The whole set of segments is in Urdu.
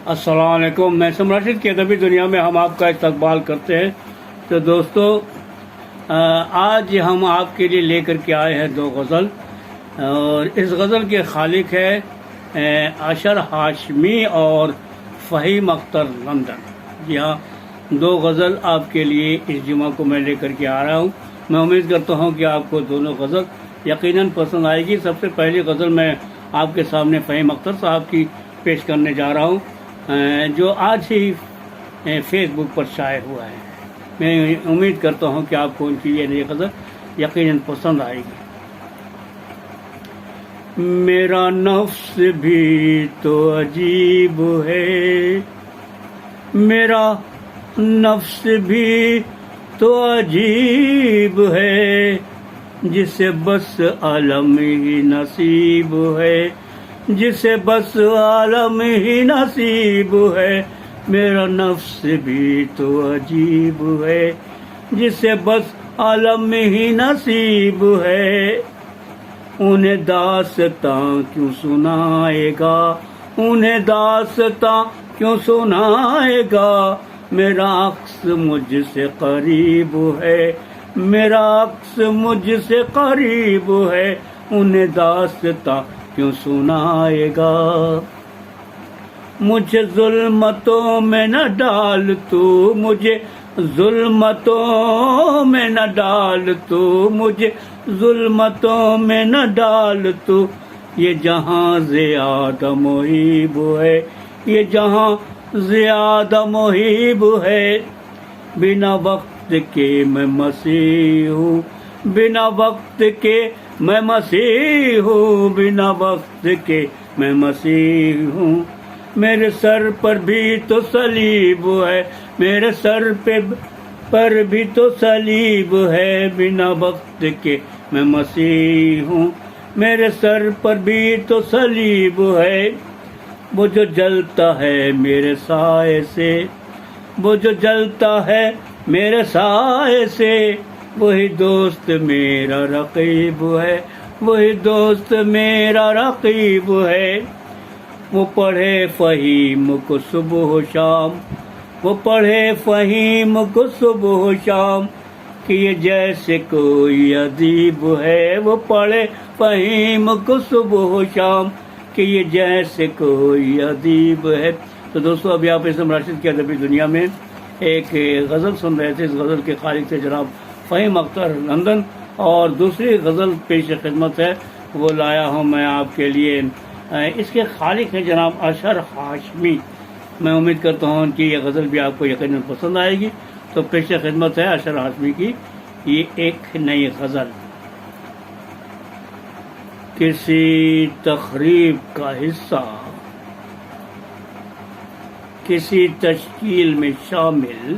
السلام علیکم. میں سم راشد کی ادبی دنیا میں ہم آپ کا استقبال کرتے ہیں. تو دوستو، آج ہم آپ کے لیے لے کر کے آئے ہیں دو غزل، اور اس غزل کے خالق ہے اشر ہاشمی اور فہیم اختر لندن. جی ہاں، دو غزل آپ کے لیے اس جمعہ کو میں لے کر کے آ رہا ہوں. میں امید کرتا ہوں کہ آپ کو دونوں غزل یقیناً پسند آئے گی. سب سے پہلی غزل میں آپ کے سامنے فہیم اختر صاحب کی پیش کرنے جا رہا ہوں، جو آج ہی فیس بک پر شائع ہوا ہے. میں امید کرتا ہوں کہ آپ کو ان کی یہ نئی غزل یقیناً پسند آئے گی. میرا نفس بھی تو عجیب ہے، میرا نفس بھی تو عجیب ہے، جسے بس عالم ہی نصیب ہے، جسے بس عالم ہی نصیب ہے. میرا نفس بھی تو عجیب ہے، جسے بس عالم ہی نصیب ہے. انہیں داستاں کیوں سنائے گا، انہیں داستاں کیوں سنائے گا. میرا عکس مجھ سے قریب ہے، میرا عکس مجھ سے قریب ہے. انہیں داستاں کیوں سنائے گا. مجھے ظلمتوں میں نہ ڈال تو، مجھے ظلمتوں میں نہ ڈال تو، مجھے ظلمتوں میں نہ ڈال تو. یہ جہاں زیادہ محیب ہے، یہ جہاں زیادہ محیب ہے. بنا وقت کے میں مسیح ہوں، بنا وقت کے میں مسیح ہوں، بنا وقت کے میں مسیح ہوں. میرے سر پر بھی تو صلیب ہے، میرے سر پر بھی تو صلیب ہے. بنا وقت کے میں مسیح ہوں، میرے سر پر بھی تو صلیب ہے. وہ جو جلتا ہے میرے سائے سے، وہ جو جلتا ہے میرے سائے سے، وہی دوست میرا رقیب ہے، وہی دوست میرا رقیب ہے. وہ پڑھے فہیم کو صبح و شام، وہ پڑھے فہیم کو صبح و شام، کہ یہ جیسے کوئی ادیب ہے. وہ پڑھے فہیم کو صبح و شام، کہ یہ جیسے کوئی ادیب ہے. تو دوستو، ابھی آپ اسم راشد کی ادبی دنیا میں ایک غزل سن رہے تھے. اس غزل کے خالق تھے جناب فہیم اختر لندن، اور دوسری غزل پیش خدمت ہے، وہ لایا ہوں میں آپ کے لیے. اس کے خالق ہیں جناب اشر ہاشمی. میں امید کرتا ہوں کہ یہ غزل بھی آپ کو یقیناً پسند آئے گی. تو پیش خدمت ہے اشر ہاشمی کی یہ ایک نئی غزل. کسی تقریب کا حصہ، کسی تشکیل میں شامل،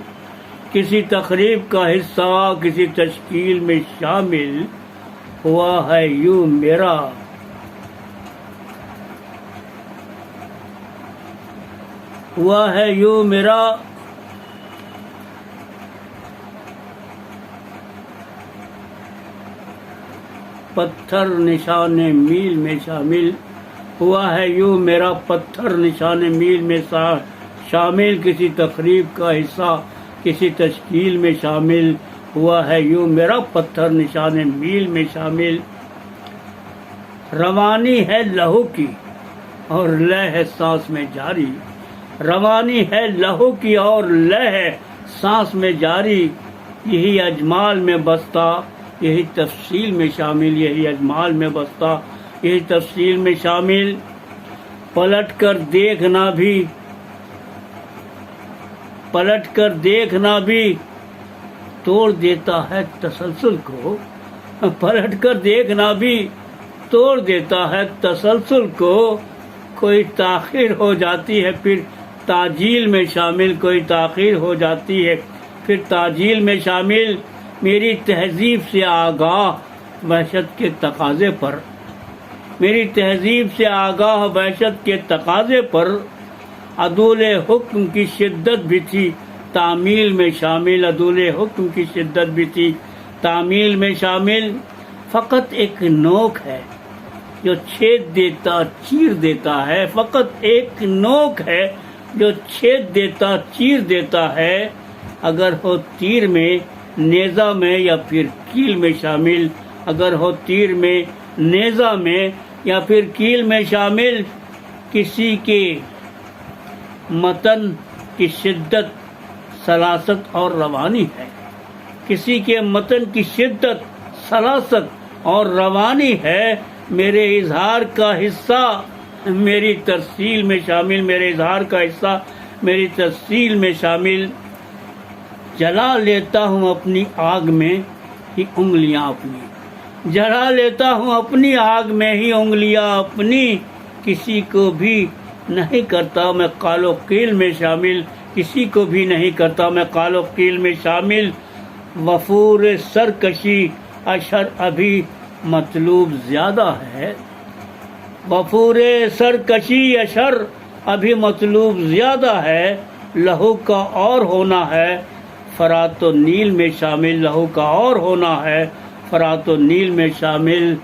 کسی تقریب کا حصہ، کسی تشکیل میں شامل ہوا ہے یوں میرا، ہوا ہے یوں میرا. پتھر نشان میل میں شامل ہوا ہے یوں میرا، پتھر نشان میل میں شامل. کسی تقریب کا حصہ، کسی تشکیل میں شامل ہوا ہے یوں میرا، پتھر نشان میل میں شامل. روانی ہے لہو کی اور لہ ہے سانس میں جاری، روانی ہے لہو کی اور لہ ہے سانس میں جاری. یہی اجمال میں بستا، یہی تفصیل میں شامل، یہی اجمال میں بستا، یہی تفصیل میں شامل. پلٹ کر دیکھنا بھی، پلٹ کر دیکھنا بھی توڑ دیتا ہے تسلسل کو، پلٹ کر دیکھنا بھی توڑ دیتا ہے تسلسل کو. کوئی تاخیر ہو جاتی ہے پھر تعجیل میں شامل، کوئی تاخیر ہو جاتی ہے پھر تعجیل میں شامل. میری تہذیب سے آگاہ وحشت کے تقاضے پر، میری تہذیب سے آگاہ وحشت کے تقاضے پر، عدول حکم کی شدت بھی تھی تعمیل میں شامل، عدول حکم کی شدت بھی تھی تعمیل میں شامل. فقط ایک نوک ہے جو چھید دیتا چیر دیتا ہے، فقط ایک نوک ہے جو چھید دیتا چیر دیتا ہے، اگر ہو تیر میں نیزہ میں یا پھر کیل میں شامل، اگر ہو تیر میں نیزہ میں یا پھر کیل میں شامل، کسی کے متن کی شدت سلاست اور روانی ہے، کسی کے متن کی شدت سلاست اور روانی ہے، میرے اظہار کا حصہ میری ترسیل میں شامل، میرے اظہار کا حصہ میری ترسیل میں شامل، جلا لیتا ہوں اپنی آگ میں ہی انگلیاں اپنی، جلا لیتا ہوں اپنی آگ میں ہی انگلیاں اپنی، کسی کو بھی نہیں کرتا میں قال و قیل میں شامل، کسی کو بھی نہیں کرتا میں قال و قیل میں شامل، وفور سرکشی اشر ابھی مطلوب زیادہ ہے، وفور سرکشی اشر ابھی مطلوب زیادہ ہے، لہو کا اور ہونا ہے فرات و نیل میں شامل، لہو کا اور ہونا ہے فرات و نیل میں شامل،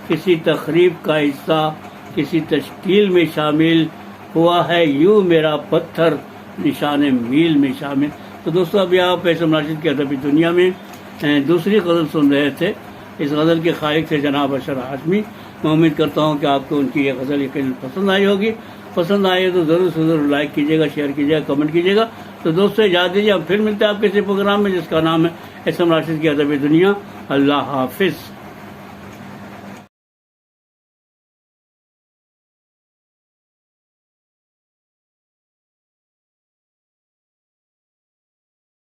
کسی تخریب کا حصہ کسی تشکیل میں شامل، ہوا ہے یوں میرا پتھر نشان میل میں شامل۔ تو دوستو ابھی آپ احسن راشد کی ادبی دنیا میں دوسری غزل سن رہے تھے، اس غزل کے خالق تھے جناب اشر ہاشمی۔ میں امید کرتا ہوں کہ آپ کو ان کی یہ غزل یقیناً پسند آئی ہوگی، پسند آئی تو ضرور سے ضرور لائک کیجیے گا، شیئر کیجیے گا، کمنٹ کیجیے گا۔ تو دوستو اجازت دیجیے، ہم پھر ملتے ہیں آپ کے کسی پروگرام میں جس کا نام ہے احسن راشد کی ادبی دنیا۔ اللہ حافظ۔